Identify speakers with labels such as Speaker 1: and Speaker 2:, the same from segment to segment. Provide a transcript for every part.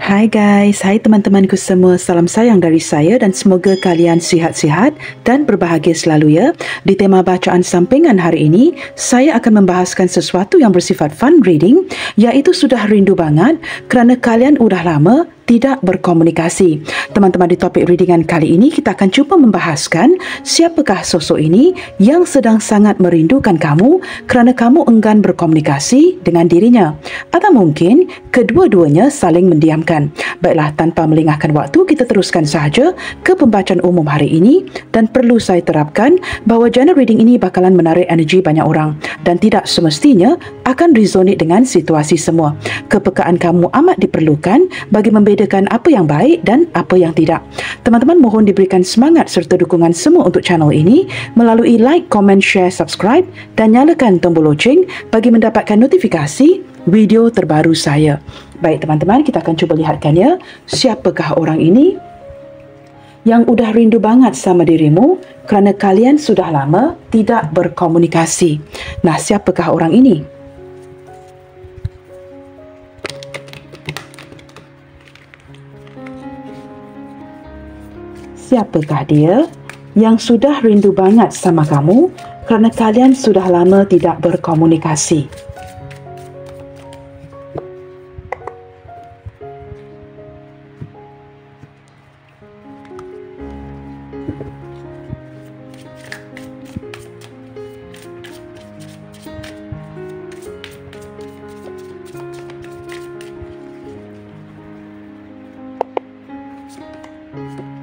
Speaker 1: Hai guys, hai teman-temanku semua, salam sayang dari saya dan semoga kalian sihat-sihat dan berbahagia selalu ya. Di tema bacaan sampingan hari ini, saya akan membahaskan sesuatu yang bersifat fun reading, iaitu sudah rindu banget kerana kalian udah lama tidak berkomunikasi. Teman-teman, di topik readingan kali ini kita akan cuba membahaskan siapakah sosok ini yang sedang sangat merindukan kamu kerana kamu enggan berkomunikasi dengan dirinya. Atau mungkin kedua-duanya saling mendiamkan. Baiklah, tanpa melengahkan waktu, kita teruskan sahaja ke pembacaan umum hari ini dan perlu saya terapkan bahawa jana reading ini bakalan menarik energi banyak orang dan tidak semestinya akan resonate dengan situasi semua. Kepekaan kamu amat diperlukan bagi membedakan apa yang baik dan apa yang tidak. Teman-teman, mohon diberikan semangat serta dukungan semua untuk channel ini melalui like, comment, share, subscribe dan nyalakan tombol loceng bagi mendapatkan notifikasi video terbaru saya. Baik teman-teman, kita akan cuba lihatkan ya, siapakah orang ini yang udah rindu banget sama dirimu kerana kalian sudah lama tidak berkomunikasi. Nah, siapakah orang ini? Siapakah dia yang sudah rindu banget sama kamu kerana kalian sudah lama tidak berkomunikasi?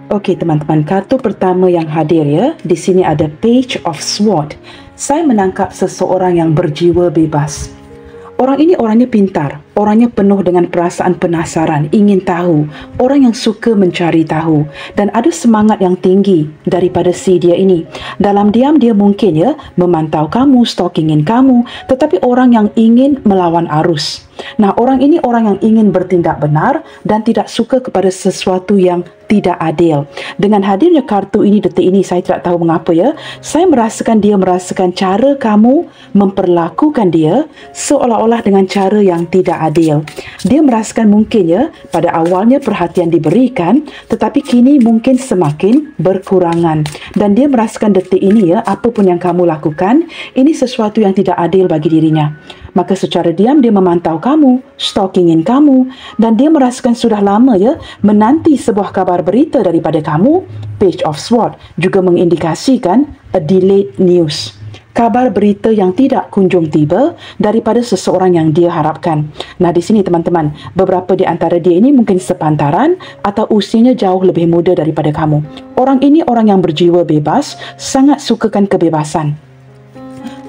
Speaker 1: Okey teman-teman, kartu pertama yang hadir ya, di sini ada Page of Swords. Saya menangkap seseorang yang berjiwa bebas. Orang ini orangnya pintar, orangnya penuh dengan perasaan penasaran, ingin tahu, orang yang suka mencari tahu dan ada semangat yang tinggi daripada si dia ini. Dalam diam dia mungkin ya memantau kamu, stalkingin kamu, tetapi orang yang ingin melawan arus. Nah, orang ini orang yang ingin bertindak benar dan tidak suka kepada sesuatu yang tidak adil. Dengan hadirnya kartu ini detik ini, saya tidak tahu mengapa ya, saya merasakan dia merasakan cara kamu memperlakukan dia seolah-olah dengan cara yang tidak adil. Dia merasakan mungkin ya, pada awalnya perhatian diberikan, tetapi kini mungkin semakin berkurangan. Dan dia merasakan detik ini ya, apapun yang kamu lakukan, ini sesuatu yang tidak adil bagi dirinya. Maka secara diam dia memantau kamu, stalkingin kamu, dan dia merasakan sudah lama ya menanti sebuah kabar berita daripada kamu. Page of Swords juga mengindikasikan a delayed news. Kabar berita yang tidak kunjung tiba daripada seseorang yang dia harapkan. Nah, di sini teman-teman, beberapa di antara dia ini mungkin sepantaran atau usianya jauh lebih muda daripada kamu. Orang ini orang yang berjiwa bebas, sangat sukakan kebebasan.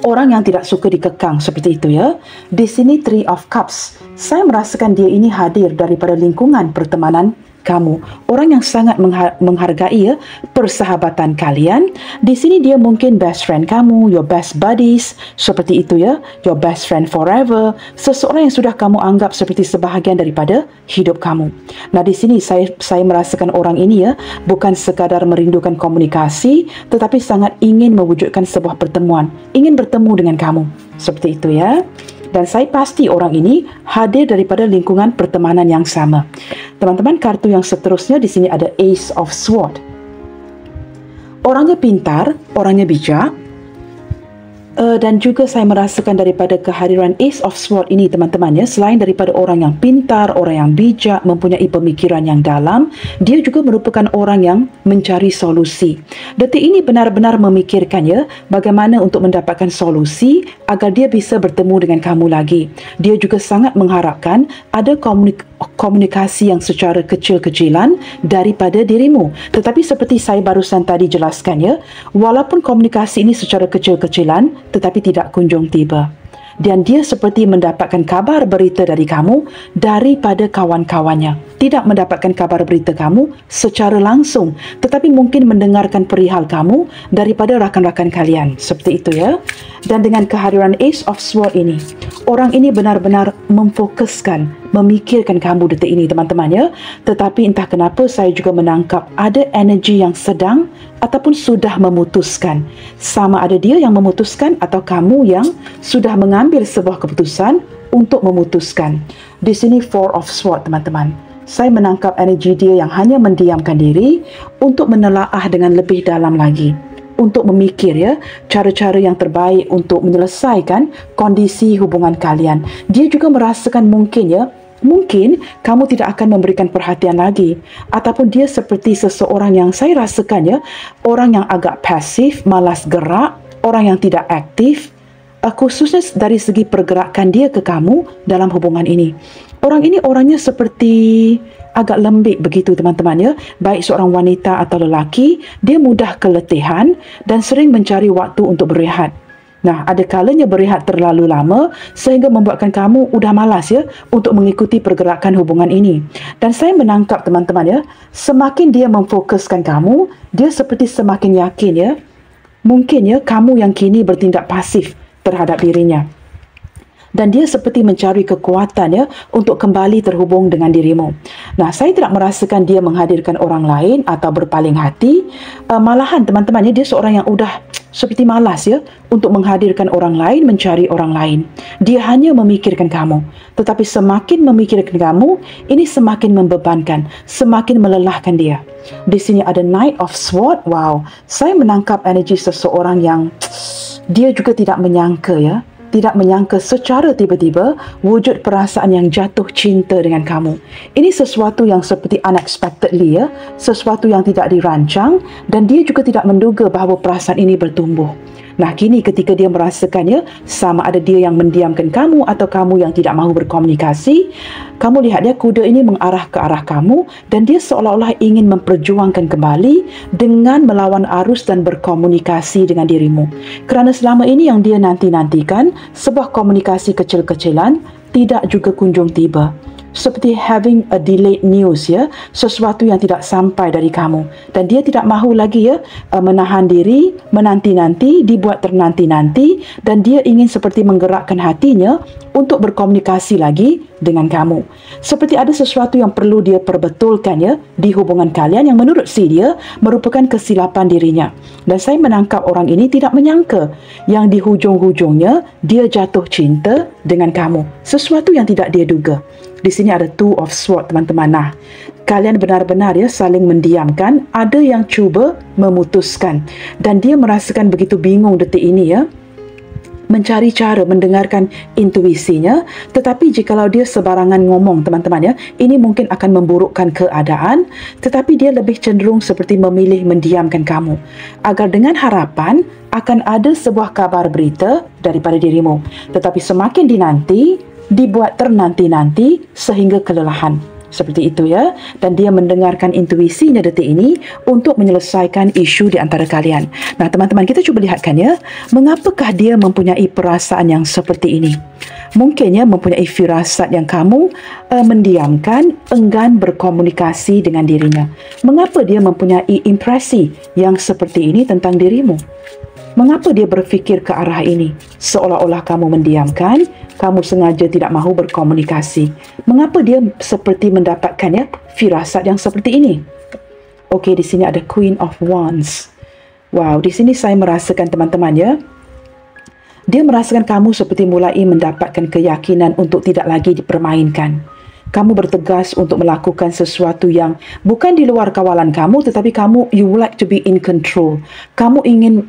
Speaker 1: Orang yang tidak suka dikekang seperti itu ya. Di sini Three of Cups. Saya merasakan dia ini hadir daripada lingkungan pertemanan kamu. Orang yang sangat menghargai ya persahabatan kalian. Di sini dia mungkin best friend kamu, your best buddies, seperti itu ya, your best friend forever. Seseorang yang sudah kamu anggap seperti sebahagian daripada hidup kamu. Nah, di sini saya merasakan orang ini ya bukan sekadar merindukan komunikasi, tetapi sangat ingin mewujudkan sebuah pertemuan, ingin bertemu dengan kamu. Seperti itu ya. Dan saya pasti orang ini hadir daripada lingkungan pertemanan yang sama. Teman-teman, kartu yang seterusnya di sini ada Ace of Swords. Orangnya pintar, orangnya bijak. Dan juga saya merasakan daripada kehadiran Ace of Swords ini teman-teman ya, selain daripada orang yang pintar, orang yang bijak, mempunyai pemikiran yang dalam, dia juga merupakan orang yang mencari solusi. Detik ini benar-benar memikirkan ya bagaimana untuk mendapatkan solusi agar dia bisa bertemu dengan kamu lagi. Dia juga sangat mengharapkan ada komunikasi yang secara kecil-kecilan daripada dirimu. Tetapi seperti saya barusan tadi jelaskan ya, walaupun komunikasi ini secara kecil-kecilan tetapi tidak kunjung tiba. Dan dia seperti mendapatkan kabar berita dari kamu daripada kawan-kawannya. Tidak mendapatkan kabar berita kamu secara langsung, tetapi mungkin mendengarkan perihal kamu daripada rakan-rakan kalian. Seperti itu ya. Dan dengan kehadiran Ace of Swords ini, orang ini benar-benar memfokuskan, memikirkan kamu detik ini teman-teman ya. Tetapi entah kenapa saya juga menangkap ada energi yang sedang ataupun sudah memutuskan. Sama ada dia yang memutuskan atau kamu yang sudah mengambil sebuah keputusan untuk memutuskan. Di sini Four of Swords teman-teman. Saya menangkap energi dia yang hanya mendiamkan diri untuk menelaah dengan lebih dalam lagi, untuk memikir cara-cara yang terbaik untuk menyelesaikan kondisi hubungan kalian. Dia juga merasakan mungkin kamu tidak akan memberikan perhatian lagi, ataupun dia seperti seseorang yang saya rasakan orang yang agak pasif, malas gerak, orang yang tidak aktif, khususnya dari segi pergerakan dia ke kamu dalam hubungan ini. Orang ini orangnya seperti agak lembik begitu teman-teman baik seorang wanita atau lelaki, dia mudah keletihan dan sering mencari waktu untuk berehat. Nah, ada kalanya berehat terlalu lama sehingga membuatkan kamu udah malas untuk mengikuti pergerakan hubungan ini. Dan saya menangkap teman-teman semakin dia memfokuskan kamu, dia seperti semakin yakin mungkin kamu yang kini bertindak pasif terhadap dirinya. Dan dia seperti mencari kekuatan untuk kembali terhubung dengan dirimu. Nah, saya tidak merasakan dia menghadirkan orang lain atau berpaling hati. Malahan teman-teman dia seorang yang udah seperti malas untuk menghadirkan orang lain, mencari orang lain. Dia hanya memikirkan kamu. Tetapi semakin memikirkan kamu, ini semakin membebankan, semakin melelahkan dia. Di sini ada Knight of Swords. Wow, saya menangkap energi seseorang yang dia juga tidak menyangka tidak menyangka secara tiba-tiba wujud perasaan yang jatuh cinta dengan kamu. Ini sesuatu yang seperti unexpectedly sesuatu yang tidak dirancang, dan dia juga tidak menduga bahawa perasaan ini bertumbuh. Nah, kini ketika dia merasakan sama ada dia yang mendiamkan kamu atau kamu yang tidak mahu berkomunikasi, kamu lihat kuda ini mengarah ke arah kamu dan dia seolah-olah ingin memperjuangkan kembali dengan melawan arus dan berkomunikasi dengan dirimu. Kerana selama ini yang dia nanti-nantikan, sebuah komunikasi kecil-kecilan tidak juga kunjung tiba. Seperti having a delayed news sesuatu yang tidak sampai dari kamu, dan dia tidak mahu lagi menahan diri, menanti-nanti, dibuat ternanti-nanti, dan dia ingin seperti menggerakkan hatinya untuk berkomunikasi lagi dengan kamu. Seperti ada sesuatu yang perlu dia perbetulkan di hubungan kalian yang menurut dia merupakan kesilapan dirinya. Dan saya menangkap orang ini tidak menyangka yang di hujung-hujungnya dia jatuh cinta dengan kamu. Sesuatu yang tidak dia duga. Di sini ada Two of Swords teman-teman. Nah, kalian benar-benar saling mendiamkan. Ada yang cuba memutuskan dan dia merasakan begitu bingung detik ini mencari cara mendengarkan intuisinya. Tetapi jikalau dia sebarangan ngomong teman-teman ini mungkin akan memburukkan keadaan. Tetapi dia lebih cenderung seperti memilih mendiamkan kamu agar dengan harapan akan ada sebuah kabar berita daripada dirimu. Tetapi semakin dinanti, dibuat ternanti-nanti sehingga kelelahan. Seperti itu dan dia mendengarkan intuisinya detik ini untuk menyelesaikan isu di antara kalian. Nah, teman-teman, kita cuba lihatkan mengapakah dia mempunyai perasaan yang seperti ini. Mungkin mempunyai firasat yang kamu mendiamkan, enggan berkomunikasi dengan dirinya. Mengapa dia mempunyai impresi yang seperti ini tentang dirimu? Mengapa dia berfikir ke arah ini? Seolah-olah kamu mendiamkan, kamu sengaja tidak mahu berkomunikasi. Mengapa dia seperti mendapatkan firasat yang seperti ini? Okey, di sini ada Queen of Wands. Wow, di sini saya merasakan teman-teman dia merasakan kamu seperti mulai mendapatkan keyakinan untuk tidak lagi dipermainkan. Kamu bertegas untuk melakukan sesuatu yang bukan di luar kawalan kamu, tetapi you would like to be in control. Kamu ingin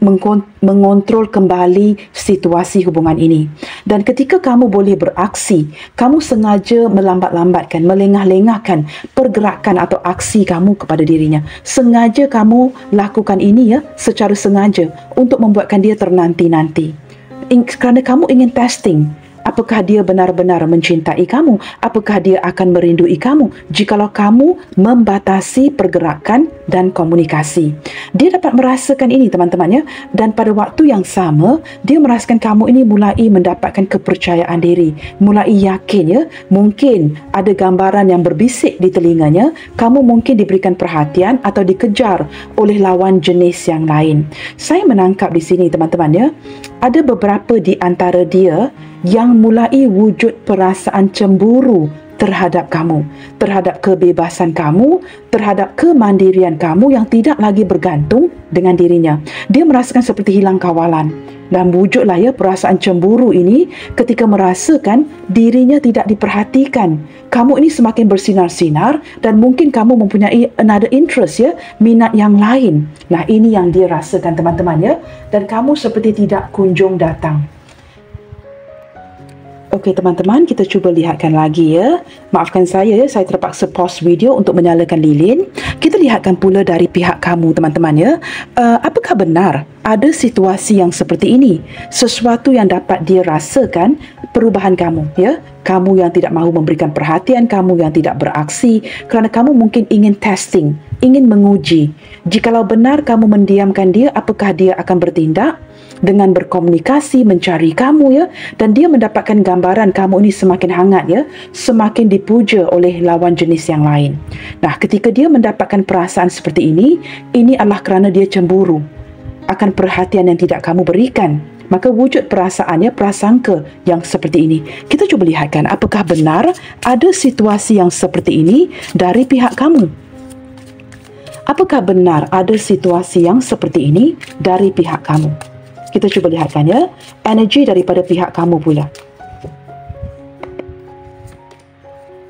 Speaker 1: mengontrol kembali situasi hubungan ini. Dan ketika kamu boleh beraksi, kamu sengaja melambat-lambatkan, melengah-lengahkan pergerakan atau aksi kamu kepada dirinya. Sengaja kamu lakukan ini secara sengaja untuk membuatkan dia ternanti-nanti. Kerana kamu ingin testing. Apakah dia benar-benar mencintai kamu? Apakah dia akan merindui kamu jikalau kamu membatasi pergerakan dan komunikasi? Dia dapat merasakan ini teman-teman dan pada waktu yang sama dia merasakan kamu ini mulai mendapatkan kepercayaan diri, mulai yakin mungkin ada gambaran yang berbisik di telinganya, kamu mungkin diberikan perhatian atau dikejar oleh lawan jenis yang lain. Saya menangkap di sini teman-teman ada beberapa di antara dia yang mulai wujud perasaan cemburu terhadap kamu, terhadap kebebasan kamu, terhadap kemandirian kamu yang tidak lagi bergantung dengan dirinya. Dia merasakan seperti hilang kawalan. Dan wujudlah ya perasaan cemburu ini ketika merasakan dirinya tidak diperhatikan. Kamu ini semakin bersinar-sinar dan mungkin kamu mempunyai another interest ya, minat yang lain. Nah, ini yang dia rasakan teman-teman ya. Dan kamu seperti tidak kunjung datang. Okey teman-teman, kita cuba lihatkan lagi ya. Maafkan saya ya, saya terpaksa pause video untuk menyalakan lilin. Kita lihatkan pula dari pihak kamu teman-teman ya. Apakah benar ada situasi yang seperti ini? Sesuatu yang dapat dia rasakan perubahan kamu ya. Kamu yang tidak mahu memberikan perhatian, kamu yang tidak beraksi kerana kamu mungkin ingin testing, ingin menguji. Jikalau benar kamu mendiamkan dia, apakah dia akan bertindak? Dengan berkomunikasi, mencari kamu ya, dan dia mendapatkan gambaran kamu ini semakin hangat ya, semakin dipuja oleh lawan jenis yang lain. Nah, ketika dia mendapatkan perasaan seperti ini adalah kerana dia cemburu akan perhatian yang tidak kamu berikan. Maka wujud perasaannya, prasangka yang seperti ini. Kita cuba lihatkan apakah benar ada situasi yang seperti ini dari pihak kamu. Apakah benar ada situasi yang seperti ini dari pihak kamu? Kita cuba lihatkan ya, energi daripada pihak kamu pula.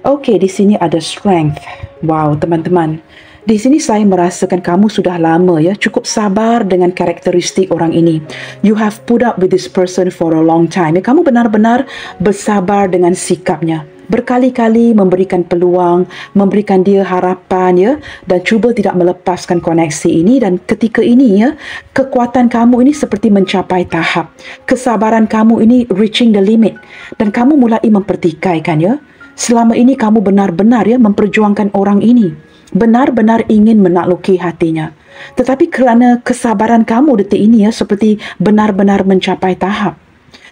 Speaker 1: Okey, di sini ada strength. Wow, teman-teman. Di sini saya merasakan kamu sudah lama ya, cukup sabar dengan karakteristik orang ini. You have put up with this person for a long time. Ya, kamu benar-benar bersabar dengan sikapnya. Berkali-kali memberikan peluang, memberikan dia harapan ya, dan cuba tidak melepaskan koneksi ini. Dan ketika ini ya, kekuatan kamu ini seperti mencapai tahap. Kesabaran kamu ini reaching the limit. Dan kamu mulai mempertikaikan ya. Selama ini kamu benar-benar ya memperjuangkan orang ini. Benar-benar ingin menakluki hatinya. Tetapi kerana kesabaran kamu detik ini ya, seperti benar-benar mencapai tahap.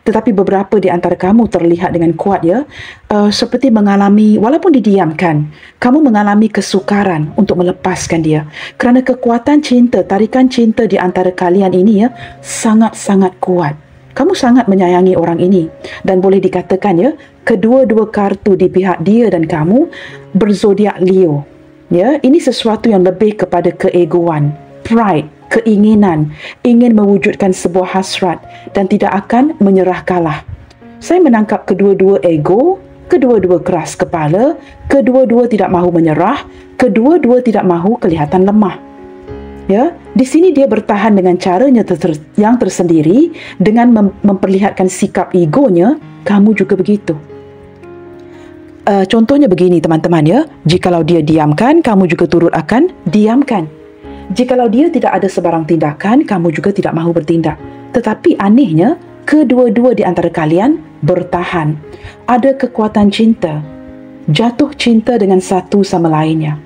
Speaker 1: Tetapi beberapa di antara kamu terlihat dengan kuat ya, seperti mengalami, walaupun didiamkan, kamu mengalami kesukaran untuk melepaskan dia. Kerana kekuatan cinta, tarikan cinta di antara kalian ini ya, sangat-sangat kuat. Kamu sangat menyayangi orang ini. Dan boleh dikatakan ya, kedua-dua kartu di pihak dia dan kamu berzodiak Leo. Ya, ini sesuatu yang lebih kepada keegoan, pride, keinginan, ingin mewujudkan sebuah hasrat dan tidak akan menyerah kalah. Saya menangkap kedua-dua ego, kedua-dua keras kepala, kedua-dua tidak mahu menyerah, kedua-dua tidak mahu kelihatan lemah. Ya, di sini dia bertahan dengan caranya yang tersendiri dengan memperlihatkan sikap egonya. Kamu juga begitu. Contohnya begini teman-teman ya, jikalau dia diamkan, kamu juga turut akan diamkan. Jikalau dia tidak ada sebarang tindakan, kamu juga tidak mahu bertindak. Tetapi anehnya, kedua-dua di antara kalian bertahan. Ada kekuatan cinta, jatuh cinta dengan satu sama lainnya.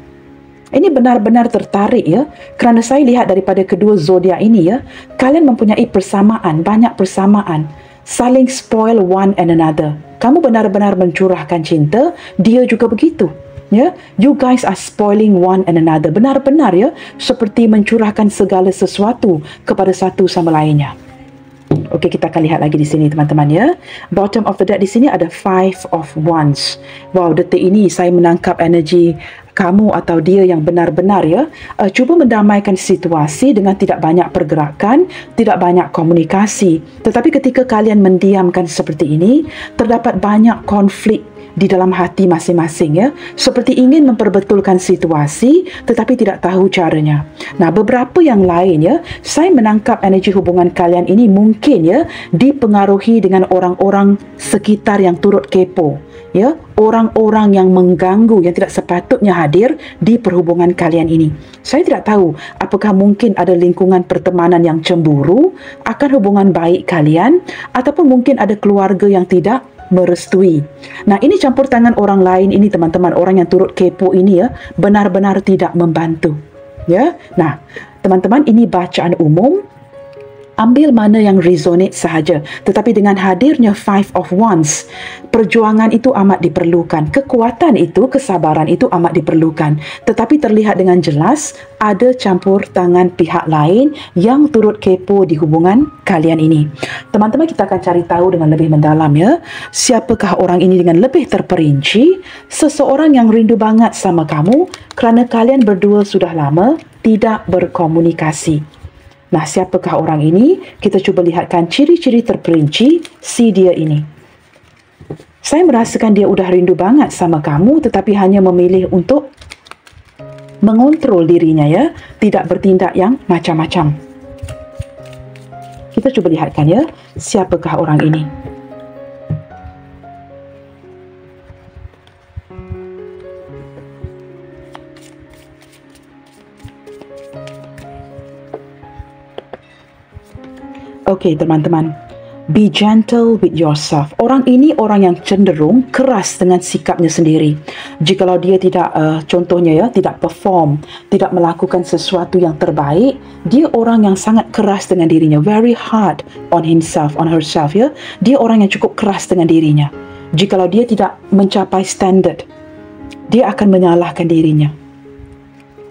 Speaker 1: Ini benar-benar tertarik ya, kerana saya lihat daripada kedua zodiak ini ya, kalian mempunyai persamaan, banyak persamaan. Saling spoil one and another. Kamu benar-benar mencurahkan cinta, dia juga begitu. Ya, you guys are spoiling one and another. Benar-benar ya, seperti mencurahkan segala sesuatu kepada satu sama lainnya. Okey, kita akan lihat lagi di sini teman-teman ya. Bottom of the deck di sini ada Five of Wands. Wow, detik ini saya menangkap energi kamu atau dia yang benar-benar ya, cuba mendamaikan situasi dengan tidak banyak pergerakan, tidak banyak komunikasi. Tetapi ketika kalian mendiamkan seperti ini, terdapat banyak konflik di dalam hati masing-masing ya, seperti ingin memperbetulkan situasi tetapi tidak tahu caranya. Nah, beberapa yang lain ya, saya menangkap energi hubungan kalian ini mungkin ya dipengaruhi dengan orang-orang sekitar yang turut kepo ya, orang-orang yang mengganggu yang tidak sepatutnya hadir di perhubungan kalian ini. Saya tidak tahu apakah mungkin ada lingkungan pertemanan yang cemburu akan hubungan baik kalian, ataupun mungkin ada keluarga yang tidak merestui. Nah, ini campur tangan orang lain ini teman-teman, orang yang turut kepo ini ya, benar-benar tidak membantu. Ya. Nah, teman-teman, ini bacaan umum. Ambil mana yang resonate sahaja. Tetapi dengan hadirnya Five of Wands, perjuangan itu amat diperlukan. Kekuatan itu, kesabaran itu amat diperlukan. Tetapi terlihat dengan jelas ada campur tangan pihak lain yang turut kepo di hubungan kalian ini. Teman-teman, kita akan cari tahu dengan lebih mendalam ya. Siapakah orang ini dengan lebih terperinci? Seseorang yang rindu banget sama kamu kerana kalian berdua sudah lama tidak berkomunikasi. Nah, siapakah orang ini? Kita cuba lihatkan ciri-ciri terperinci si dia ini. Saya merasakan dia udah rindu banget sama kamu, tetapi hanya memilih untuk mengontrol dirinya, ya, tidak bertindak yang macam-macam. Kita cuba lihatkan, ya, siapakah orang ini. Okey, teman-teman. Be gentle with yourself. Orang ini orang yang cenderung keras dengan sikapnya sendiri. Jikalau dia tidak, contohnya, ya, tidak perform, tidak melakukan sesuatu yang terbaik, dia orang yang sangat keras dengan dirinya. Very hard on himself, on herself, ya. Dia orang yang cukup keras dengan dirinya. Jikalau dia tidak mencapai standard, dia akan menyalahkan dirinya.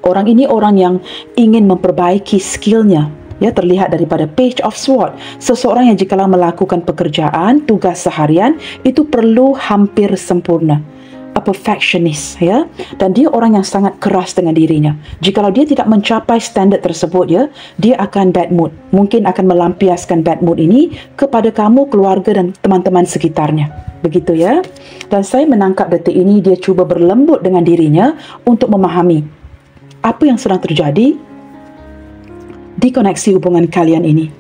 Speaker 1: Orang ini orang yang ingin memperbaiki skillnya. Ya, terlihat daripada Page of Sword. Seseorang yang jikalau melakukan pekerjaan, tugas seharian, itu perlu hampir sempurna. A perfectionist, ya. Dan dia orang yang sangat keras dengan dirinya. Jikalau dia tidak mencapai standard tersebut, ya, dia akan bad mood. Mungkin akan melampiaskan bad mood ini kepada kamu, keluarga dan teman-teman sekitarnya. Begitu, ya. Dan saya menangkap detik ini dia cuba berlembut dengan dirinya untuk memahami apa yang sedang terjadi di koneksi hubungan kalian ini.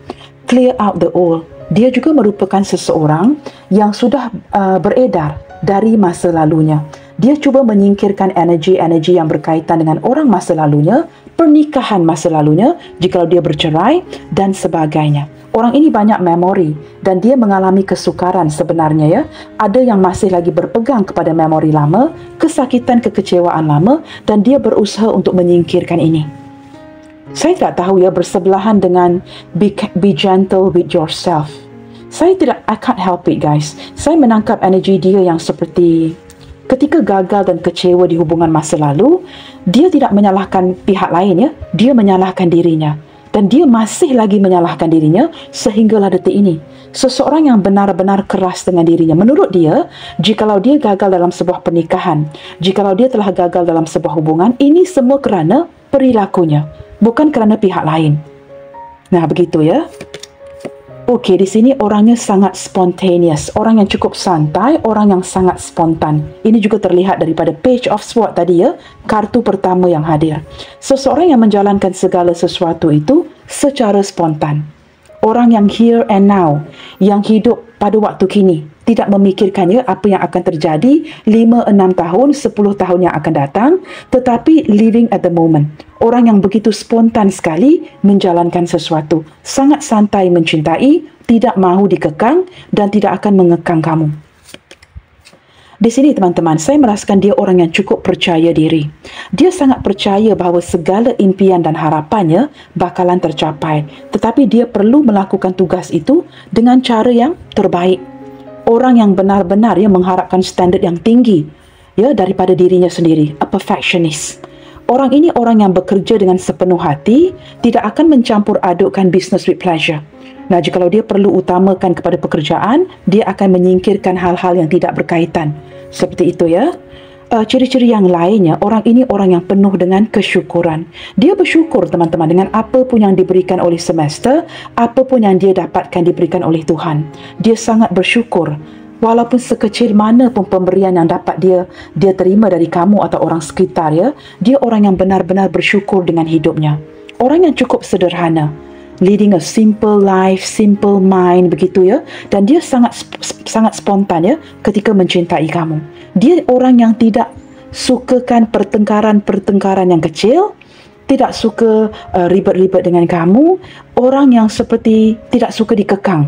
Speaker 1: Clear out the old. Dia juga merupakan seseorang yang sudah beredar dari masa lalunya. Dia cuba menyingkirkan energi-energi yang berkaitan dengan orang masa lalunya, pernikahan masa lalunya, jika dia bercerai dan sebagainya. Orang ini banyak memori dan dia mengalami kesukaran sebenarnya, ya. Ada yang masih lagi berpegang kepada memori lama, kesakitan, kekecewaan lama, dan dia berusaha untuk menyingkirkan ini. Saya tidak tahu, ya, bersebelahan dengan be gentle with yourself. I can't help it, guys. Saya menangkap energi dia yang seperti ketika gagal dan kecewa di hubungan masa lalu, dia tidak menyalahkan pihak lain, ya. Dia menyalahkan dirinya. Dan dia masih lagi menyalahkan dirinya sehinggalah detik ini. Seseorang yang benar-benar keras dengan dirinya. Menurut dia, jikalau dia gagal dalam sebuah pernikahan, jikalau dia telah gagal dalam sebuah hubungan, ini semua kerana perilakunya, bukan kerana pihak lain. Nah, begitu, ya. Okey, di sini orangnya sangat spontaneous, orang yang cukup santai, orang yang sangat spontan. Ini juga terlihat daripada Page of Swords tadi, ya, kartu pertama yang hadir. Seseorang yang menjalankan segala sesuatu itu secara spontan. Orang yang here and now, yang hidup pada waktu kini, tidak memikirkan, ya, apa yang akan terjadi 5, 6 tahun, 10 tahun yang akan datang, tetapi living at the moment. Orang yang begitu spontan sekali menjalankan sesuatu, sangat santai mencintai, tidak mahu dikekang dan tidak akan mengekang kamu. Di sini, teman-teman, saya merasakan dia orang yang cukup percaya diri. Dia sangat percaya bahawa segala impian dan harapannya bakalan tercapai, tetapi dia perlu melakukan tugas itu dengan cara yang terbaik. Orang yang benar-benar, ya, mengharapkan standard yang tinggi, ya, daripada dirinya sendiri. A perfectionist. Orang ini orang yang bekerja dengan sepenuh hati, tidak akan mencampur adukkan business with pleasure. Nah, jikalau dia perlu utamakan kepada pekerjaan, dia akan menyingkirkan hal-hal yang tidak berkaitan. Seperti itu, ya. Ciri-ciri yang lainnya, orang ini orang yang penuh dengan kesyukuran. Dia bersyukur, teman-teman, dengan apa pun yang diberikan oleh semesta, apa pun yang dia dapatkan diberikan oleh Tuhan. Dia sangat bersyukur. Walaupun sekecil mana pun pemberian yang dapat dia terima dari kamu atau orang sekitar, ya, dia orang yang benar-benar bersyukur dengan hidupnya. Orang yang cukup sederhana, leading a simple life, simple mind, begitu, ya. Dan dia sangat spontan, ya, ketika mencintai kamu. Dia orang yang tidak sukakan pertengkaran yang kecil, tidak suka ribet-ribet dengan kamu, orang yang seperti tidak suka dikekang.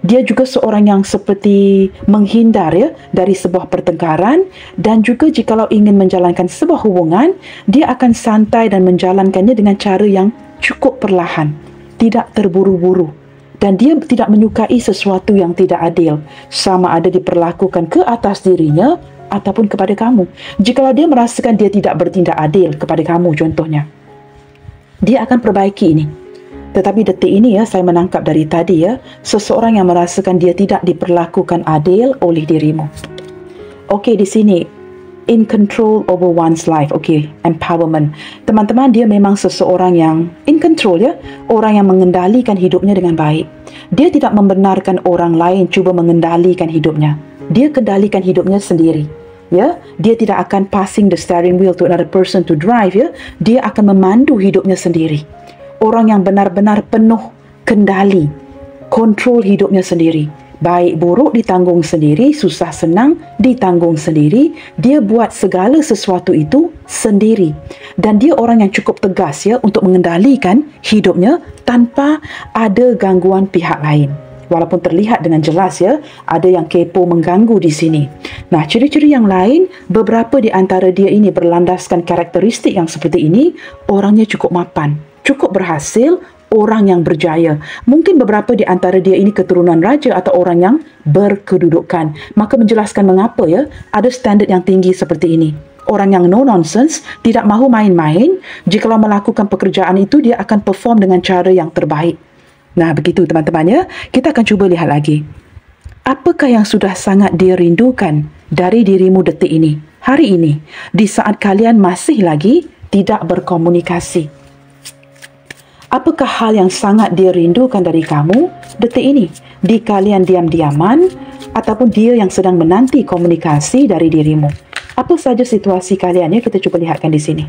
Speaker 1: Dia juga seorang yang seperti menghindar, ya, dari sebuah pertengkaran, dan juga jikalau ingin menjalankan sebuah hubungan, dia akan santai dan menjalankannya dengan cara yang cukup perlahan, tidak terburu-buru. Dan dia tidak menyukai sesuatu yang tidak adil, sama ada diperlakukan ke atas dirinya ataupun kepada kamu. Jikalau dia merasakan dia tidak bertindak adil kepada kamu, contohnya, dia akan perbaiki ini. Tetapi detik ini, ya, saya menangkap dari tadi, ya, seseorang yang merasakan dia tidak diperlakukan adil oleh dirimu. Okey, di sini in control over one's life. Okay, empowerment. Teman-teman, dia memang seseorang yang in control ya, orang yang mengendalikan hidupnya dengan baik. Dia tidak membenarkan orang lain cuba mengendalikan hidupnya. Dia kendalikan hidupnya sendiri. Ya, dia tidak akan passing the steering wheel to another person to drive ya. Dia akan memandu hidupnya sendiri. Orang yang benar-benar penuh kendali, kontrol hidupnya sendiri. Baik buruk ditanggung sendiri, susah senang ditanggung sendiri. Dia buat segala sesuatu itu sendiri. Dan dia orang yang cukup tegas ya untuk mengendalikan hidupnya tanpa ada gangguan pihak lain. Walaupun terlihat dengan jelas ya, ada yang kepo mengganggu di sini. Nah, ciri-ciri yang lain, beberapa di antara dia ini berlandaskan karakteristik yang seperti ini, orangnya cukup mapan, cukup berhasil, orang yang berjaya. Mungkin beberapa di antara dia ini keturunan raja atau orang yang berkedudukan. Maka menjelaskan mengapa ya ada standard yang tinggi seperti ini. Orang yang no nonsense, tidak mahu main-main. Jikalau melakukan pekerjaan itu, dia akan perform dengan cara yang terbaik. Nah, begitu teman-teman ya. Kita akan cuba lihat lagi. Apakah yang sudah sangat dia rindukan dari dirimu detik ini, hari ini, di saat kalian masih lagi tidak berkomunikasi? Apakah hal yang sangat dia rindukan dari kamu detik ini? Di kalian diam-diaman ataupun dia yang sedang menanti komunikasi dari dirimu? Apa saja situasi kalian ya, kita cuba lihatkan di sini.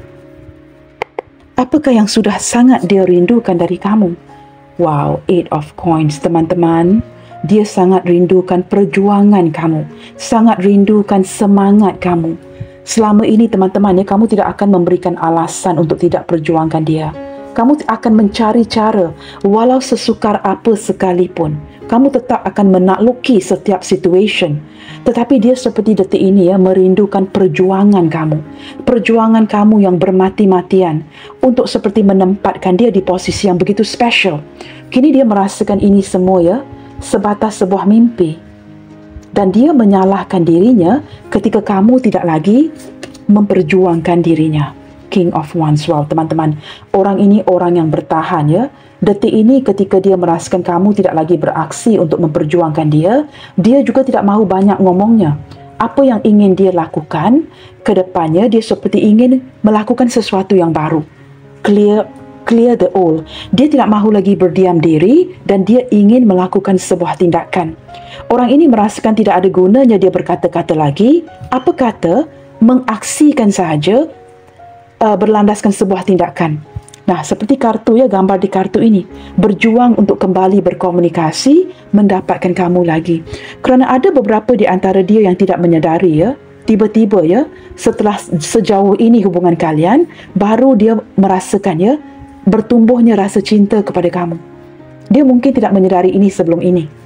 Speaker 1: Apakah yang sudah sangat dia rindukan dari kamu? Wow, 8 of coins teman-teman. Dia sangat rindukan perjuangan kamu. Sangat rindukan semangat kamu. Selama ini teman-teman ya, kamu tidak akan memberikan alasan untuk tidak perjuangkan dia. Kamu akan mencari cara, walau sesukar apa sekalipun. Kamu tetap akan menakluki setiap situation. Tetapi dia seperti detik ini ya, merindukan perjuangan kamu. Perjuangan kamu yang bermati-matian untuk seperti menempatkan dia di posisi yang begitu special. Kini dia merasakan ini semua ya, sebatas sebuah mimpi. Dan dia menyalahkan dirinya ketika kamu tidak lagi memperjuangkan dirinya. King of Wands. Wow, teman-teman, orang ini orang yang bertahan ya. Detik ini ketika dia merasakan kamu tidak lagi beraksi untuk memperjuangkan dia, dia juga tidak mahu banyak ngomongnya. Apa yang ingin dia lakukan ke depannya, dia seperti ingin melakukan sesuatu yang baru. Clear the old. Dia tidak mahu lagi berdiam diri dan dia ingin melakukan sebuah tindakan. Orang ini merasakan tidak ada gunanya dia berkata-kata lagi. Apa kata? Mengaksikan sahaja, berlandaskan sebuah tindakan. Nah, seperti kartu ya, gambar di kartu ini. Berjuang untuk kembali berkomunikasi, mendapatkan kamu lagi. Kerana ada beberapa di antara dia yang tidak menyadari ya, tiba-tiba ya, setelah sejauh ini hubungan kalian, baru dia merasakan ya, bertumbuhnya rasa cinta kepada kamu. Dia mungkin tidak menyadari ini sebelum ini.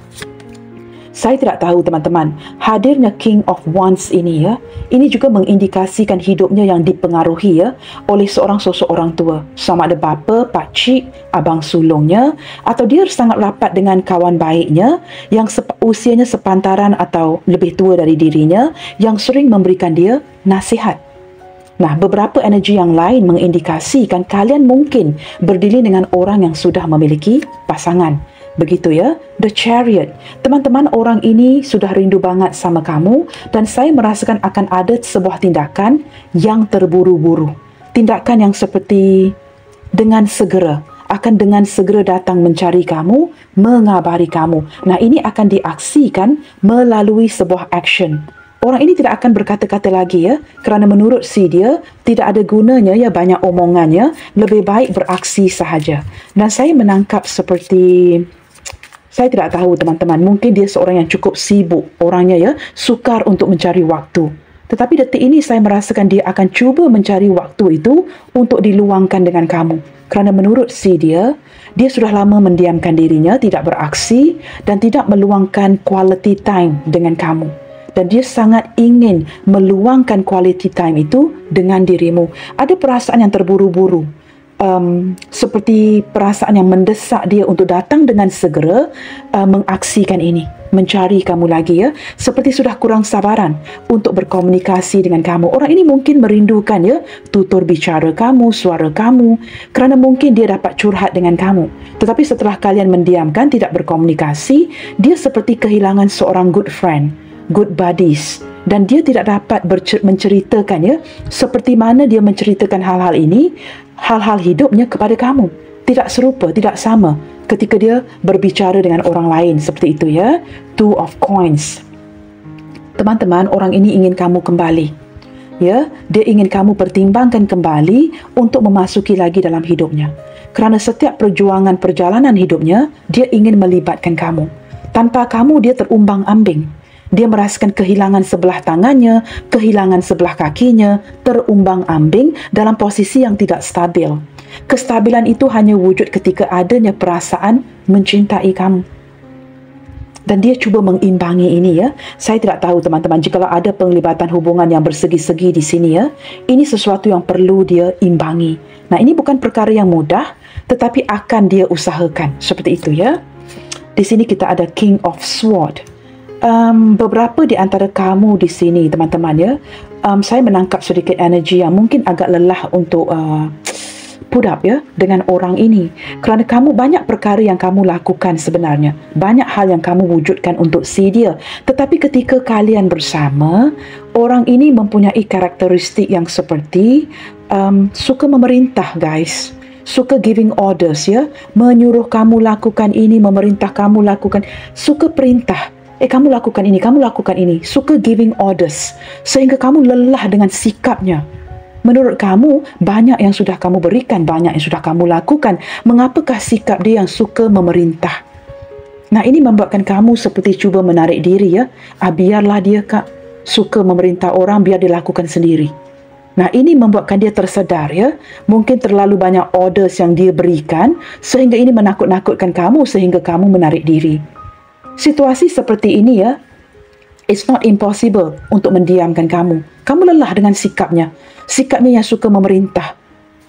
Speaker 1: Saya tidak tahu teman-teman, hadirnya King of Wands ini ya, ini juga mengindikasikan hidupnya yang dipengaruhi ya oleh seorang sosok orang tua. Sama ada bapa, pakcik, abang sulungnya, atau dia sangat rapat dengan kawan baiknya yang usianya sepantaran atau lebih tua dari dirinya, yang sering memberikan dia nasihat. Nah, beberapa energi yang lain mengindikasikan kalian mungkin berdiri dengan orang yang sudah memiliki pasangan. Begitu ya, The Chariot. Teman-teman, orang ini sudah rindu banget sama kamu dan saya merasakan akan ada sebuah tindakan yang terburu-buru. Tindakan yang seperti dengan segera, akan dengan segera datang mencari kamu, mengabari kamu. Nah, ini akan diaksikan melalui sebuah action. Orang ini tidak akan berkata-kata lagi ya, kerana menurut si dia tidak ada gunanya ya banyak omongannya, lebih baik beraksi sahaja. Dan saya menangkap seperti, saya tidak tahu teman-teman, mungkin dia seorang yang cukup sibuk, orangnya ya, sukar untuk mencari waktu. Tetapi detik ini saya merasakan dia akan cuba mencari waktu itu untuk diluangkan dengan kamu. Kerana menurut si dia sudah lama mendiamkan dirinya, tidak beraksi dan tidak meluangkan quality time dengan kamu. Dan dia sangat ingin meluangkan quality time itu dengan dirimu. Ada perasaan yang terburu-buru. Seperti perasaan yang mendesak dia untuk datang dengan segera mengaksikan ini, mencari kamu lagi ya, seperti sudah kurang sabaran untuk berkomunikasi dengan kamu. Orang ini mungkin merindukan ya tutur bicara kamu, suara kamu, kerana mungkin dia dapat curhat dengan kamu. Tetapi setelah kalian mendiamkan, tidak berkomunikasi, dia seperti kehilangan seorang good friend, good buddies dan dia tidak dapat menceritakan ya, seperti mana dia menceritakan hal-hal ini, hal-hal hidupnya kepada kamu. Tidak serupa, tidak sama ketika dia berbicara dengan orang lain seperti itu ya. Two of Coins. Teman-teman, orang ini ingin kamu kembali. Ya, dia ingin kamu pertimbangkan kembali untuk memasuki lagi dalam hidupnya. Kerana setiap perjalanan hidupnya, dia ingin melibatkan kamu. Tanpa kamu, dia terumbang-ambing. Dia merasakan kehilangan sebelah tangannya, kehilangan sebelah kakinya, terumbang-ambing dalam posisi yang tidak stabil. Kestabilan itu hanya wujud ketika adanya perasaan mencintai kamu. Dan dia cuba mengimbangi ini ya. Saya tidak tahu teman-teman, jikalau ada penglibatan hubungan yang bersegi-segi di sini ya, ini sesuatu yang perlu dia imbangi. Nah, ini bukan perkara yang mudah, tetapi akan dia usahakan. Seperti itu ya. Di sini kita ada King of Sword. Beberapa di antara kamu di sini teman-teman ya, saya menangkap sedikit energi yang mungkin agak lelah untuk put up ya dengan orang ini, kerana kamu banyak perkara yang kamu lakukan sebenarnya, banyak hal yang kamu wujudkan untuk si dia, tetapi ketika kalian bersama, orang ini mempunyai karakteristik yang seperti suka memerintah guys, suka giving orders ya, menyuruh kamu lakukan ini, memerintah kamu lakukan, suka perintah. Kamu lakukan ini, kamu lakukan ini. Suka giving orders. Sehingga kamu lelah dengan sikapnya. Menurut kamu, banyak yang sudah kamu berikan, banyak yang sudah kamu lakukan. Mengapakah sikap dia yang suka memerintah? Nah, ini membuatkan kamu seperti cuba menarik diri ya. Biarlah dia suka memerintah orang, biar dia lakukan sendiri. Nah, ini membuatkan dia tersedar ya. Mungkin terlalu banyak orders yang dia berikan, sehingga ini menakut-nakutkan kamu, sehingga kamu menarik diri. Situasi seperti ini ya, it's not impossible untuk mendiamkan kamu. Kamu lelah dengan sikapnya. Sikapnya yang suka memerintah.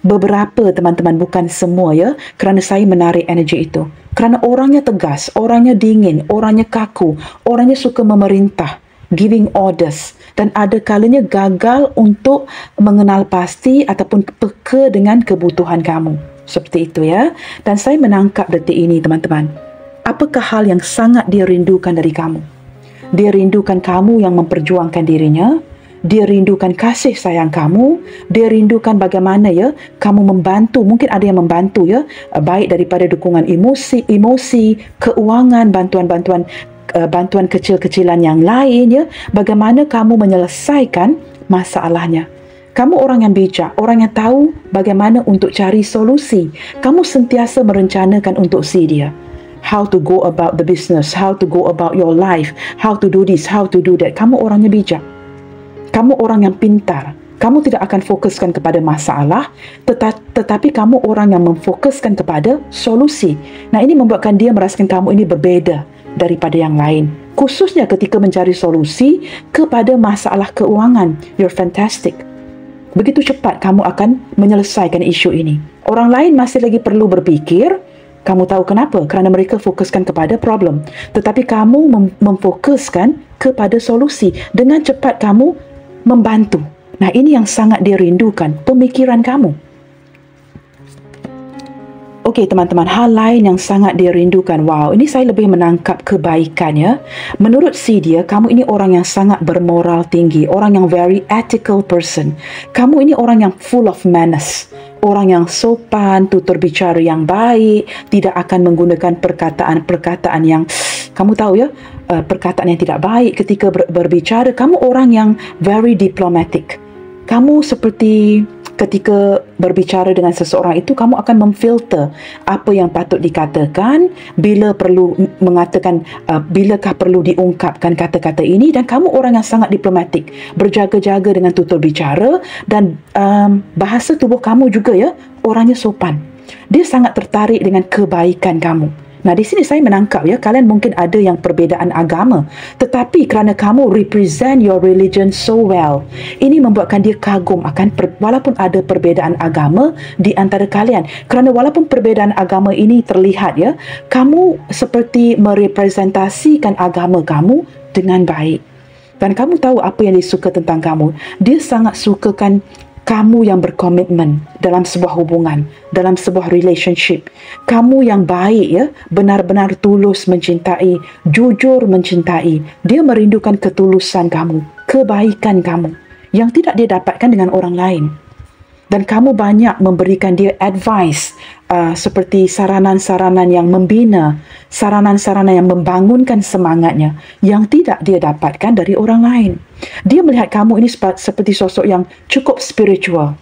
Speaker 1: Beberapa teman-teman, bukan semua ya, kerana saya menarik energi itu. Kerana orangnya tegas, orangnya dingin, orangnya kaku, orangnya suka memerintah, giving orders. Dan ada kalanya gagal untuk mengenal pasti ataupun peka dengan kebutuhan kamu. Seperti itu ya. Dan saya menangkap detik ini teman-teman. Apakah hal yang sangat dia rindukan dari kamu? Dia rindukan kamu yang memperjuangkan dirinya. Dia rindukan kasih sayang kamu. Dia rindukan bagaimana ya kamu membantu. Mungkin ada yang membantu ya, baik daripada dukungan emosi, keuangan, bantuan kecil-kecilan yang lain ya. Bagaimana kamu menyelesaikan masalahnya. Kamu orang yang bijak, orang yang tahu bagaimana untuk cari solusi. Kamu sentiasa merencanakan untuk si dia. How to go about the business, how to go about your life, how to do this, how to do that. Kamu orangnya bijak. Kamu orang yang pintar. Kamu tidak akan fokuskan kepada masalah, tetapi kamu orang yang memfokuskan kepada solusi. Nah, ini membuatkan dia merasakan kamu ini berbeza daripada yang lain. Khususnya ketika mencari solusi kepada masalah keuangan. You're fantastic. Begitu cepat kamu akan menyelesaikan isu ini. Orang lain masih lagi perlu berfikir. Kamu tahu kenapa? Kerana mereka fokuskan kepada problem. Tetapi kamu memfokuskan kepada solusi. Dengan cepat kamu membantu. Nah, ini yang sangat dia rindukan, pemikiran kamu. Okey teman-teman, hal lain yang sangat dia rindukan. Wow, ini saya lebih menangkap kebaikannya. Menurut si dia, kamu ini orang yang sangat bermoral tinggi. Orang yang very ethical person. Kamu ini orang yang full of manners. Orang yang sopan, tutur bicara yang baik. Tidak akan menggunakan perkataan-perkataan yang, kamu tahu ya, perkataan yang tidak baik ketika berbicara. Kamu orang yang very diplomatic. Kamu seperti ketika berbicara dengan seseorang itu, kamu akan memfilter apa yang patut dikatakan, bila perlu mengatakan, bilakah perlu diungkapkan kata-kata ini, dan kamu orang yang sangat diplomatik, berjaga-jaga dengan tutur bicara, dan bahasa tubuh kamu juga ya, orangnya sopan. Dia sangat tertarik dengan kebaikan kamu. Nah, di sini saya menangkap ya, kalian mungkin ada yang perbezaan agama, tetapi kerana kamu represent your religion so well, ini membuatkan dia kagum akan walaupun ada perbezaan agama di antara kalian. Kerana walaupun perbezaan agama ini terlihat ya, kamu seperti merepresentasikan agama kamu dengan baik. Dan kamu tahu apa yang dia suka tentang kamu. Dia sangat sukakan Kamu yang berkomitmen dalam sebuah hubungan, dalam sebuah relationship. Kamu yang baik, ya, benar-benar tulus mencintai, jujur mencintai. Dia merindukan ketulusan kamu, kebaikan kamu yang tidak dia dapatkan dengan orang lain. Dan kamu banyak memberikan dia advice, seperti saranan-saranan yang membina, saranan-saranan yang membangunkan semangatnya yang tidak dia dapatkan dari orang lain. Dia melihat kamu ini seperti sosok yang cukup spiritual.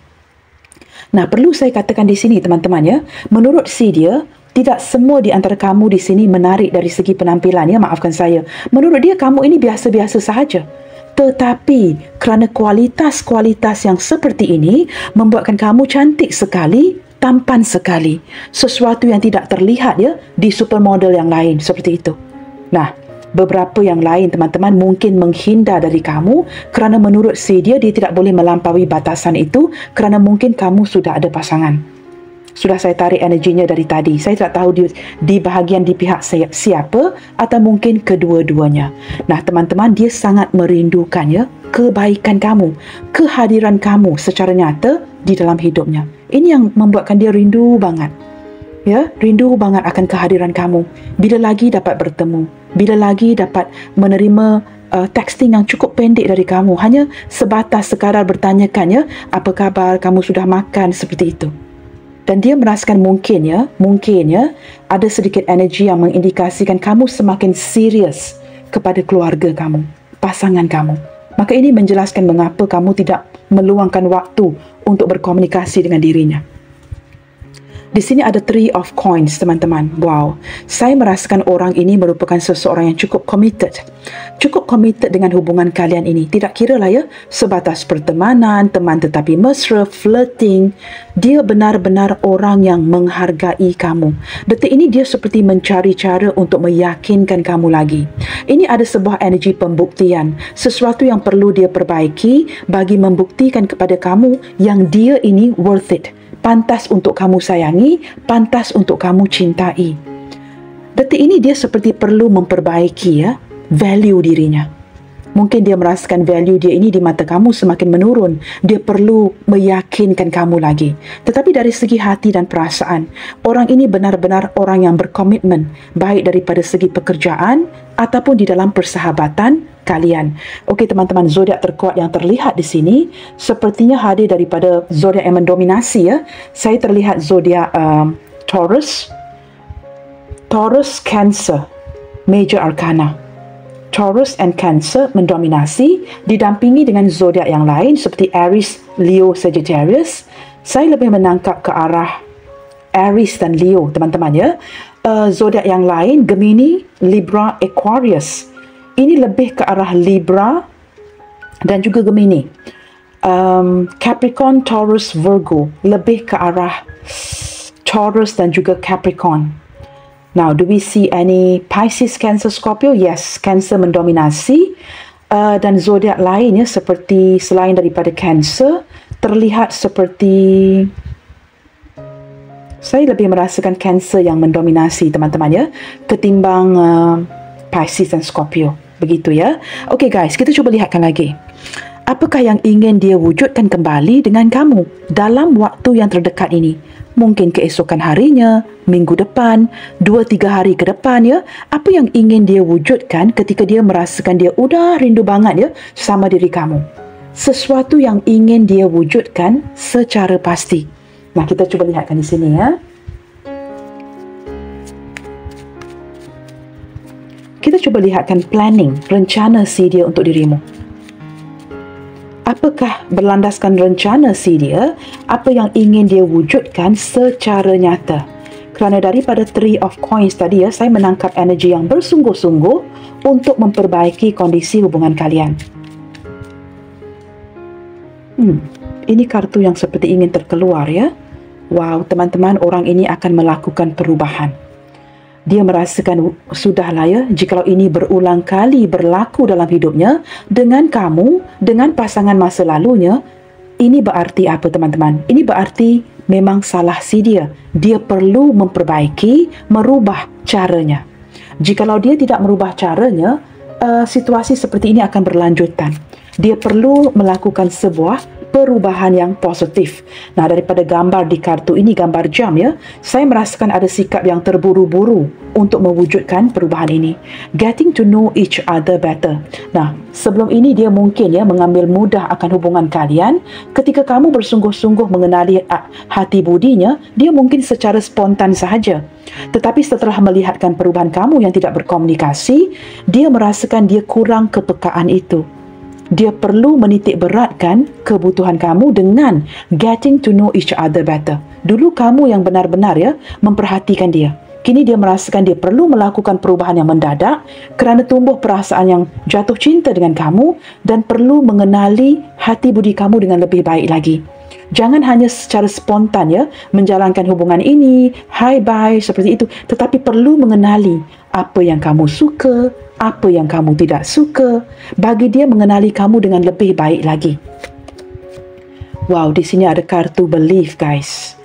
Speaker 1: Nah, perlu saya katakan di sini teman-teman, ya, menurut si dia, tidak semua di antara kamu di sini menarik dari segi penampilan, ya, maafkan saya. Menurut dia kamu ini biasa-biasa sahaja. Tetapi kerana kualitas-kualitas yang seperti ini membuatkan kamu cantik sekali, tampan sekali. Sesuatu yang tidak terlihat, ya, di supermodel yang lain seperti itu. Nah, beberapa yang lain teman-teman mungkin menghindar dari kamu kerana menurut dia tidak boleh melampaui batasan itu kerana mungkin kamu sudah ada pasangan. Sudah saya tarik energinya dari tadi. Saya tak tahu di bahagian di pihak saya siapa atau mungkin kedua-duanya. Nah, teman-teman, dia sangat merindukan, ya, kebaikan kamu, kehadiran kamu secara nyata di dalam hidupnya. Ini yang membuatkan dia rindu banget. Ya, rindu banget akan kehadiran kamu. Bila lagi dapat bertemu, bila lagi dapat menerima texting yang cukup pendek dari kamu, hanya sebatas sekadar bertanyakan, ya, apa khabar, kamu sudah makan, seperti itu. Dan dia merasakan mungkin ya, ada sedikit energi yang mengindikasikan kamu semakin serius kepada keluarga kamu, pasangan kamu. Maka ini menjelaskan mengapa kamu tidak meluangkan waktu untuk berkomunikasi dengan dirinya. Di sini ada Three of Coins, teman-teman. Wow, saya merasakan orang ini merupakan seseorang yang cukup committed dengan hubungan kalian ini. Tidak kira lah, ya, sebatas pertemanan, teman tetapi mesra, flirting. Dia benar-benar orang yang menghargai kamu. Detik ini dia seperti mencari cara untuk meyakinkan kamu lagi. Ini ada sebuah energi pembuktian, sesuatu yang perlu dia perbaiki bagi membuktikan kepada kamu yang dia ini worth it. Pantas untuk kamu sayangi, pantas untuk kamu cintai. Detik ini dia seperti perlu memperbaiki, ya, value dirinya. Mungkin dia merasakan value dia ini di mata kamu semakin menurun. Dia perlu meyakinkan kamu lagi. Tetapi dari segi hati dan perasaan, orang ini benar-benar orang yang berkomitmen, baik daripada segi pekerjaan ataupun di dalam persahabatan kalian. Okey teman-teman, zodiak terkuat yang terlihat di sini sepertinya hadir daripada zodiak yang mendominasi, ya. Saya terlihat zodiak Taurus, Cancer, Major Arcana. Taurus and Cancer mendominasi, didampingi dengan zodiak yang lain seperti Aries, Leo, Sagittarius. Saya lebih menangkap ke arah Aries dan Leo, teman-teman, ya. Zodiak yang lain Gemini, Libra, Aquarius. Ini lebih ke arah Libra dan juga Gemini. Capricorn, Taurus, Virgo. Lebih ke arah Taurus dan juga Capricorn. Now, do we see any Pisces, Cancer, Scorpio? Yes, Cancer mendominasi. Dan zodiak lainnya seperti selain daripada Cancer, terlihat seperti... Saya lebih merasakan Cancer yang mendominasi, teman-teman, ya, ketimbang Pisces dan Scorpio. Begitu, ya. Okey guys, kita cuba lihatkan lagi. Apakah yang ingin dia wujudkan kembali dengan kamu dalam waktu yang terdekat ini? Mungkin keesokan harinya, minggu depan, 2-3 hari ke depan, ya. Apa yang ingin dia wujudkan ketika dia merasakan dia udah rindu banget, ya, sama diri kamu? Sesuatu yang ingin dia wujudkan secara pasti. Nah, kita cuba lihatkan di sini, ya. Kita cuba lihatkan planning, rencana si dia untuk dirimu. Apakah berlandaskan rencana si dia, apa yang ingin dia wujudkan secara nyata? Kerana daripada Three of Coins tadi, ya, saya menangkap energi yang bersungguh-sungguh untuk memperbaiki kondisi hubungan kalian. Ini kartu yang seperti ingin terkeluar, ya. Wow, teman-teman, orang ini akan melakukan perubahan. Dia merasakan sudahlah, ya, jikalau ini berulang kali berlaku dalam hidupnya dengan kamu, dengan pasangan masa lalunya, ini berarti apa, teman-teman? Ini berarti memang salah si dia. Dia perlu memperbaiki, merubah caranya. Jikalau dia tidak merubah caranya, situasi seperti ini akan berlanjutan. Dia perlu melakukan sebuah perubahan yang positif. Nah, daripada gambar di kartu ini, gambar jam ya, saya merasakan ada sikap yang terburu-buru untuk mewujudkan perubahan ini. Getting to know each other better. Nah, sebelum ini dia mungkin ya mengambil mudah akan hubungan kalian. Ketika kamu bersungguh-sungguh mengenali hati budinya, dia mungkin secara spontan sahaja. Tetapi setelah melihatkan perubahan kamu yang tidak berkomunikasi, dia merasakan dia kurang kepekaan itu. Dia perlu menitik beratkan kebutuhan kamu dengan getting to know each other better. Dulu kamu yang benar-benar ya memperhatikan dia. Kini dia merasakan dia perlu melakukan perubahan yang mendadak kerana tumbuh perasaan yang jatuh cinta dengan kamu dan perlu mengenali hati budi kamu dengan lebih baik lagi. Jangan hanya secara spontan ya menjalankan hubungan ini, hi bye seperti itu, tetapi perlu mengenali apa yang kamu suka, apa yang kamu tidak suka, bagi dia mengenali kamu dengan lebih baik lagi. Wow, di sini ada kartu belief guys.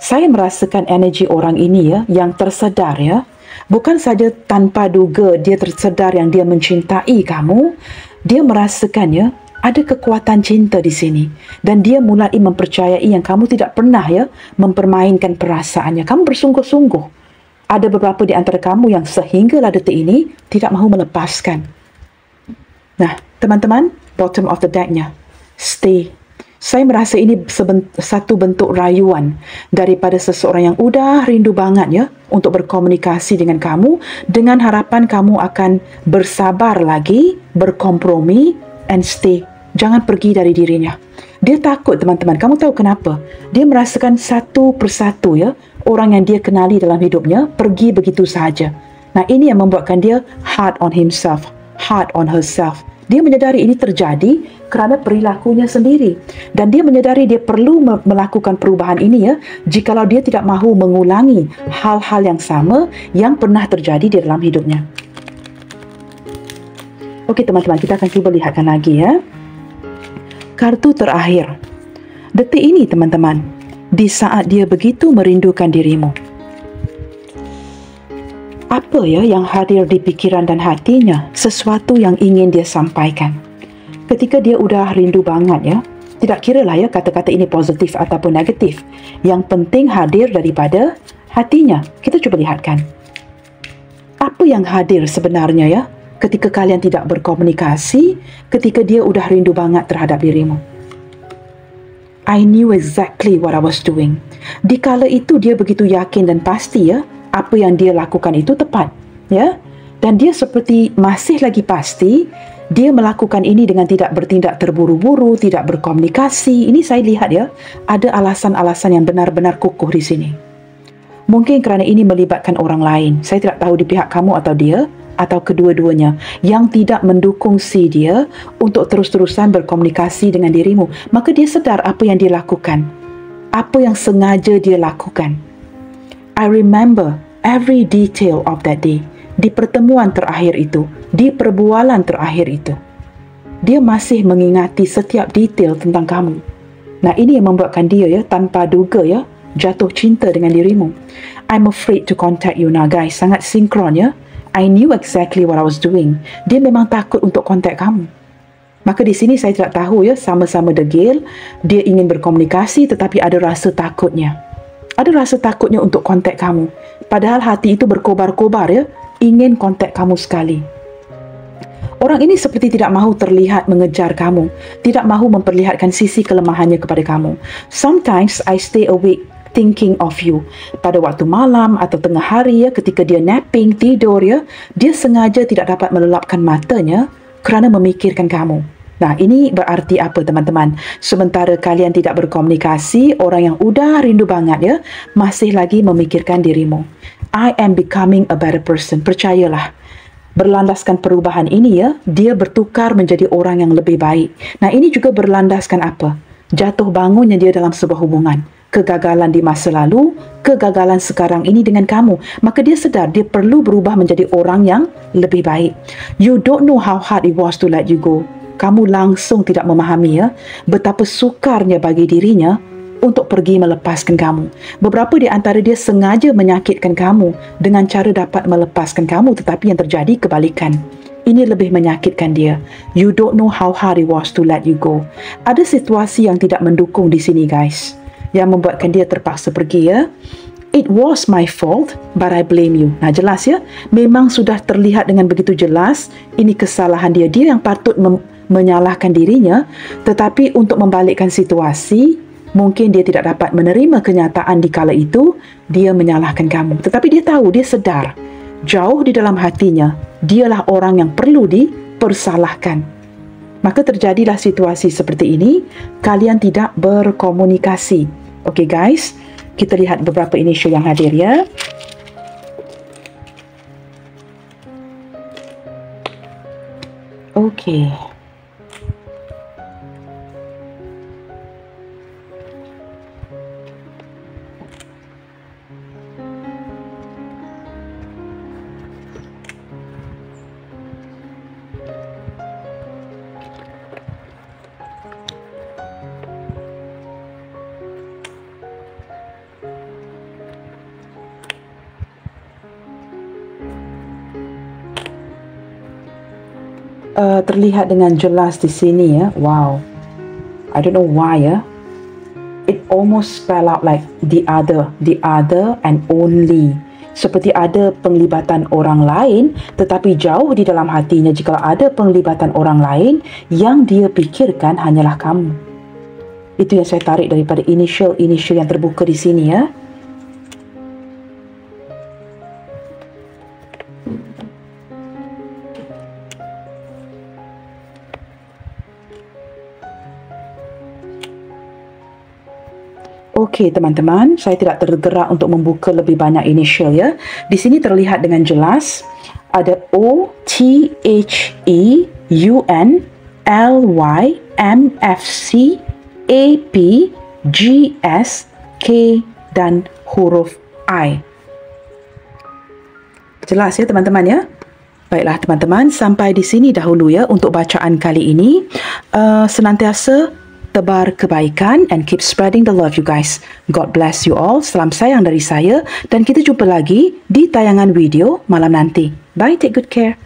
Speaker 1: Saya merasakan energi orang ini ya yang tersedar ya. Bukan saja tanpa duga dia tersedar yang dia mencintai kamu, dia merasakan ya ada kekuatan cinta di sini dan dia mulai mempercayai yang kamu tidak pernah ya mempermainkan perasaannya. Kamu bersungguh-sungguh. Ada beberapa di antara kamu yang sehinggalah detik ini tidak mahu melepaskan. Nah, teman-teman, bottom of the deck-nya, stay. Saya merasa ini satu bentuk rayuan daripada seseorang yang udah rindu banget ya untuk berkomunikasi dengan kamu dengan harapan kamu akan bersabar lagi, berkompromi and stay. Jangan pergi dari dirinya. Dia takut teman-teman. Kamu tahu kenapa? Dia merasakan satu persatu ya orang yang dia kenali dalam hidupnya pergi begitu sahaja. Nah, ini yang membuatkan dia hard on himself, hard on herself. Dia menyadari ini terjadi kerana perilakunya sendiri. Dan dia menyadari dia perlu melakukan perubahan ini ya jikalau dia tidak mahu mengulangi hal-hal yang sama yang pernah terjadi di dalam hidupnya. Okey teman-teman, kita akan cuba lihatkan lagi ya. Kartu terakhir. Detik ini teman-teman, di saat dia begitu merindukan dirimu. Apa ya yang hadir di pikiran dan hatinya? Sesuatu yang ingin dia sampaikan. Ketika dia udah rindu banget ya, tidak kira lah ya kata-kata ini positif ataupun negatif. Yang penting hadir daripada hatinya. Kita cuba lihatkan. Apa yang hadir sebenarnya ya? Ketika kalian tidak berkomunikasi, ketika dia udah rindu banget terhadap dirimu. I knew exactly what I was doing. Di kala itu dia begitu yakin dan pasti ya, apa yang dia lakukan itu tepat. Ya? Dan dia seperti masih lagi pasti, dia melakukan ini dengan tidak bertindak terburu-buru, tidak berkomunikasi. Ini saya lihat ya, ada alasan-alasan yang benar-benar kukuh di sini. Mungkin kerana ini melibatkan orang lain. Saya tidak tahu di pihak kamu atau dia, atau kedua-duanya yang tidak mendukung si dia untuk terus-terusan berkomunikasi dengan dirimu. Maka dia sedar apa yang dia lakukan, apa yang sengaja dia lakukan. I remember every detail of that day. Di pertemuan terakhir itu, di perbualan terakhir itu, dia masih mengingati setiap detail tentang kamu. Nah, ini yang membuatkan dia ya tanpa duga ya jatuh cinta dengan dirimu. I'm afraid to contact you now guys. Sangat sinkron ya. I knew exactly what I was doing. Dia memang takut untuk kontak kamu. Maka di sini saya tidak tahu ya, sama-sama degil, dia ingin berkomunikasi tetapi ada rasa takutnya. Ada rasa takutnya untuk kontak kamu. Padahal hati itu berkobar-kobar ya, ingin kontak kamu sekali. Orang ini seperti tidak mahu terlihat mengejar kamu, tidak mahu memperlihatkan sisi kelemahannya kepada kamu. Sometimes I stay awake thinking of you. Pada waktu malam atau tengah hari ya, ketika dia napping, tidur ya, dia sengaja tidak dapat melelapkan matanya kerana memikirkan kamu. Nah, ini berarti apa teman-teman? Sementara kalian tidak berkomunikasi, orang yang udah rindu banget ya, masih lagi memikirkan dirimu. I am becoming a better person. Percayalah. Berlandaskan perubahan ini ya, dia bertukar menjadi orang yang lebih baik. Nah, ini juga berlandaskan apa? Jatuh bangunnya dia dalam sebuah hubungan. Kegagalan di masa lalu, kegagalan sekarang ini dengan kamu. Maka dia sedar dia perlu berubah menjadi orang yang lebih baik. You don't know how hard it was to let you go. Kamu langsung tidak memahami ya betapa sukarnya bagi dirinya untuk pergi melepaskan kamu. Beberapa di antara dia sengaja menyakitkan kamu dengan cara dapat melepaskan kamu, tetapi yang terjadi kebalikan. Ini lebih menyakitkan dia. You don't know how hard it was to let you go. Ada situasi yang tidak mendukung di sini, guys, yang membuatkan dia terpaksa pergi, ya. It was my fault, but I blame you. Nah, jelas ya. Memang sudah terlihat dengan begitu jelas ini kesalahan dia. Dia yang patut menyalahkan dirinya, tetapi untuk membalikkan situasi, mungkin dia tidak dapat menerima kenyataan di kala itu, dia menyalahkan kamu. Tetapi dia tahu, dia sedar, jauh di dalam hatinya, dialah orang yang perlu dipersalahkan. Maka terjadilah situasi seperti ini, kalian tidak berkomunikasi. Okey guys, kita lihat beberapa initial yang hadir, ya. Okey. Terlihat dengan jelas di sini, ya. Wow, I don't know why, ya. It almost spell out like the other and only. Seperti ada penglibatan orang lain, tetapi jauh di dalam hatinya jika ada penglibatan orang lain, yang dia fikirkan hanyalah kamu. Itu yang saya tarik daripada initial yang terbuka di sini, ya. Okey teman-teman, saya tidak tergerak untuk membuka lebih banyak initial, ya. Di sini terlihat dengan jelas ada O, T, H, E, U, N, L, Y, M, F, C, A, P, G, S, K dan huruf I. Jelas ya teman-teman, ya. Baiklah teman-teman, sampai di sini dahulu, ya, untuk bacaan kali ini. Senantiasa tebar kebaikan and keep spreading the love, you guys. God bless you all. Salam sayang dari saya dan kita jumpa lagi di tayangan video malam nanti. Bye, take good care.